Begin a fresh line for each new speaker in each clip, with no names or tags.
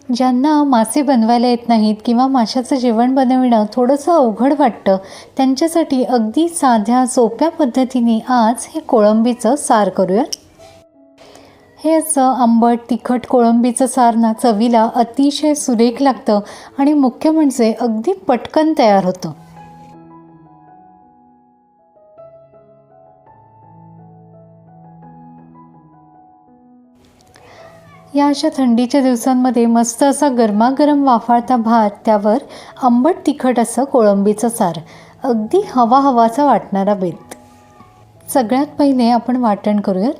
ज्यांना मासे बनवायला येत नाहीत किंवा माशाचं जेवण बनविणं थोडंसं अवघड वाटतं, त्यांच्यासाठी अगदी साध्या सोप्या पद्धतीने आज हे कोळंबीचं सार करूया. हे असं आंबट तिखट कोळंबीचं सार ना चवीला अतिशय सुरेख लागतं आणि मुख्य म्हणजे अगदी पटकन तयार होतं. या अशा थंडीच्या दिवसांमध्ये मस्त असा गरमागरम वाफाळता भात, त्यावर आंबट तिखट असं कोळंबीचं सार, अगदी हवा हवाचा वाटणारा बेत. सगळ्यात पहिले आपण वाटण करूयात.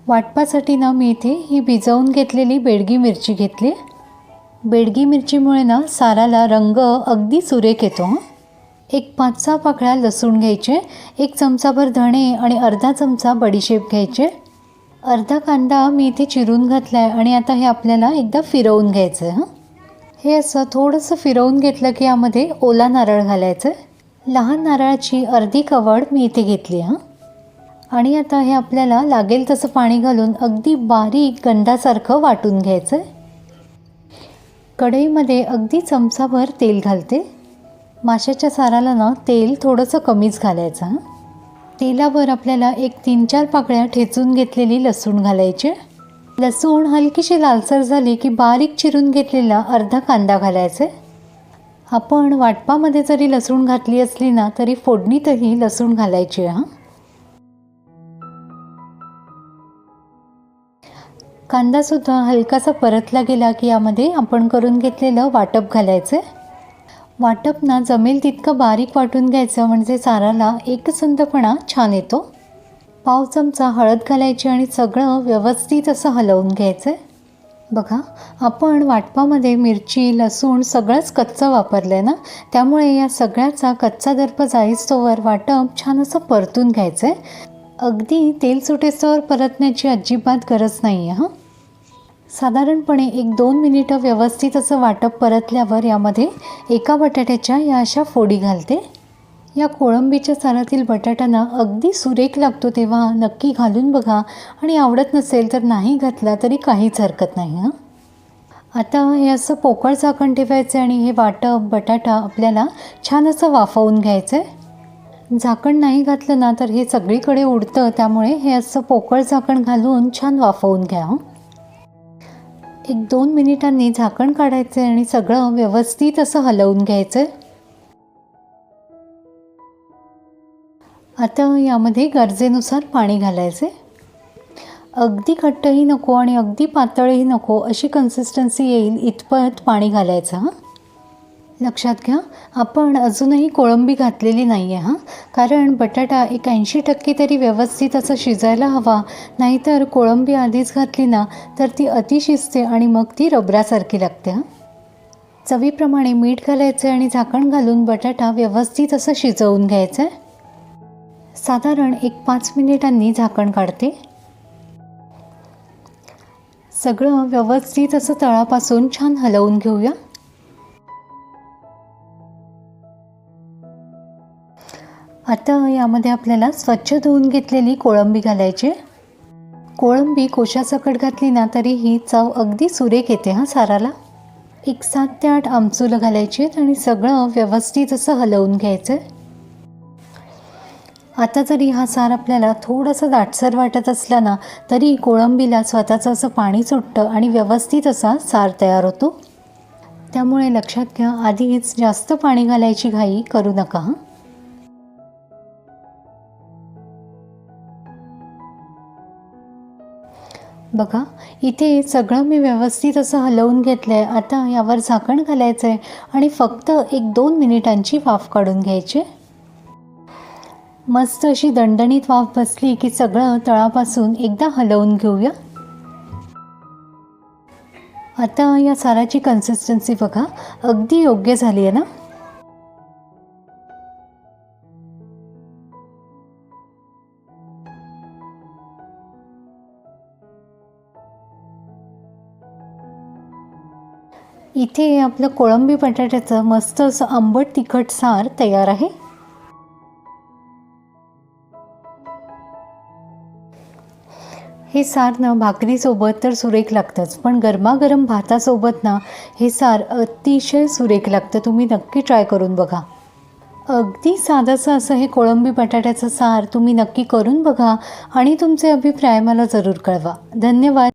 वाटपासाठी ना मी इथे ही भिजवून घेतलेली बेडगी मिरची घेतली. बेडगी मिरचीमुळे ना साराला रंग अगदी सुरेख येतो. एक 5-6 पाकळ्या लसूण घ्यायचे, 1 चमचाभर धणे आणि अर्धा चमचा बडीशेप घ्यायचे. अर्धा कांदा मी इथे चिरून घातला आहे आणि आता हे आपल्याला एकदा फिरवून घ्यायचं आहे. हे असं थोडंसं फिरवून घेतलं की यामध्ये ओला नारळ घालायचं आहे. लहान नारळाची अर्धी कवड मी इथे घेतली आणि आता हे आपल्याला लागेल तसं पाणी घालून अगदी बारीक गंधासारखं वाटून घ्यायचं आहे. कढईमध्ये अगदी चमचाभर तेल घालते. माशाच्या साराला ना तेल थोडंसं कमीच घालायचं. तेलावर आपल्याला एक 3-4 पाकळ्या ठेचून घेतलेली लसूण घालायची. लसूण हलकीशी लालसर झाली की बारीक चिरून घेतलेला अर्धा कांदा घालायचा. आपण वाटपामध्ये जरी लसूण घातली असली ना तरी फोडणीतही लसूण घालायची. कांदासुद्धा हलकासा परतला गेला की यामध्ये आपण करून घेतलेलं वाटप घालायचं. वाटप ना जमेल तितकं बारीक वाटून घ्यायचं, म्हणजे साराला एकसंधपणा छान येतो. पाव चमचा हळद घालायची आणि सगळं व्यवस्थित असं हलवून घ्यायचं. बघा, आपण वाटपामध्ये मिरची लसूण सगळंच कच्चं वापरलं आहे ना, त्यामुळे या सगळ्याचा कच्चा दर्प जाईस्तोवर वाटप छान असं परतून घ्यायचं आहे. अगदी तेल सुटेस्तोवर परतण्याची अजिबात गरज नाही आहे. साधारणपणे 1-2 मिनिटं व्यवस्थित असं वाटप परतल्यावर यामध्ये एका बटाट्याच्या या अशा फोडी घालते. या कोळंबीच्या सारातील बटाट्याना अगदी सुरेख लागतो, तेव्हा नक्की घालून बघा आणि आवडत नसेल तर नाही घातला तरी काहीच हरकत नाही. आता हे असं पोकळ झाकण ठेवायचं आणि हे वाटप बटाटा आपल्याला छान असं वाफवून घ्यायचं आहे. झाकण नाही घातलं ना तर हे सगळीकडे उडतं, त्यामुळे हे असं पोकळ झाकण घालून छान वाफवून घ्या. 1-2 मिनिटांनी झाकण काढायचं आणि सगळं व्यवस्थित असं हलवून घ्यायचं. आता यामध्ये गरजेनुसार पाणी घालायचे. अगदी घट्टही नको आणि अगदी पातळही नको, अशी कन्सिस्टन्सी येईल इतपत पाणी घालायचं. लक्षात घ्या, आपण अजूनही कोळंबी घातलेली नाही आहे कारण बटाटा एक 80% तरी व्यवस्थित असं शिजायला हवा. नाहीतर कोळंबी आधीच घातली ना तर ती अति शिजते आणि मग ती रबरासारखी लागते. चवीप्रमाणे मीठ घालायचं आणि झाकण घालून बटाटा व्यवस्थित असं शिजवून घ्यायचं. साधारण 1-5 मिनिटांनी झाकण काढते. सगळं व्यवस्थित असं तळापासून छान हलवून घेऊया. आता यामध्ये आपल्याला स्वच्छ धुवून घेतलेली कोळंबी घालायची. कोळंबी कोशासकट घातली ना तरी ही चव अगदी सुरेख येते साराला. एक 7 ते 8 आमचूलं घालायची आणि सगळं व्यवस्थित असं हलवून घ्यायचं. आता जरी हा सार आपल्याला थोडंसं दाटसर वाटत असला ना तरी कोळंबीला स्वतःचं असं पाणी सुटतं आणि व्यवस्थित असा सार तयार होतो. त्यामुळे लक्षात घ्या, आधीच जास्त पाणी घालायची घाई करू नका. बघा, इथे सगळं मी व्यवस्थित असं हलवून घेतलं आहे. आता यावर झाकण घालायचं आहे आणि फक्त 1-2 मिनिटांची वाफ काढून घ्यायची. मस्त अशी दणदणीत वाफ बसली की सगळं तळापासून एकदा हलवून घेऊया. आता या साराची कन्सिस्टन्सी बघा, अगदी योग्य झाली आहे ना. इथे आपलं कोळंबी बटाट्याचं मस्त असं आंबट तिखट सार तयार आहे. हे सार ना भाकरीसोबत तर सुरेख लागतंच, पण गरमागरम भातासोबत ना हे सार अतिशय सुरेख लागतं. तुम्ही नक्की ट्राय करून बघा. अगदी साधंसं असं हे कोळंबी बटाट्याचं सार तुम्ही नक्की करून बघा आणि तुमचे अभिप्राय मला जरूर कळवा. धन्यवाद.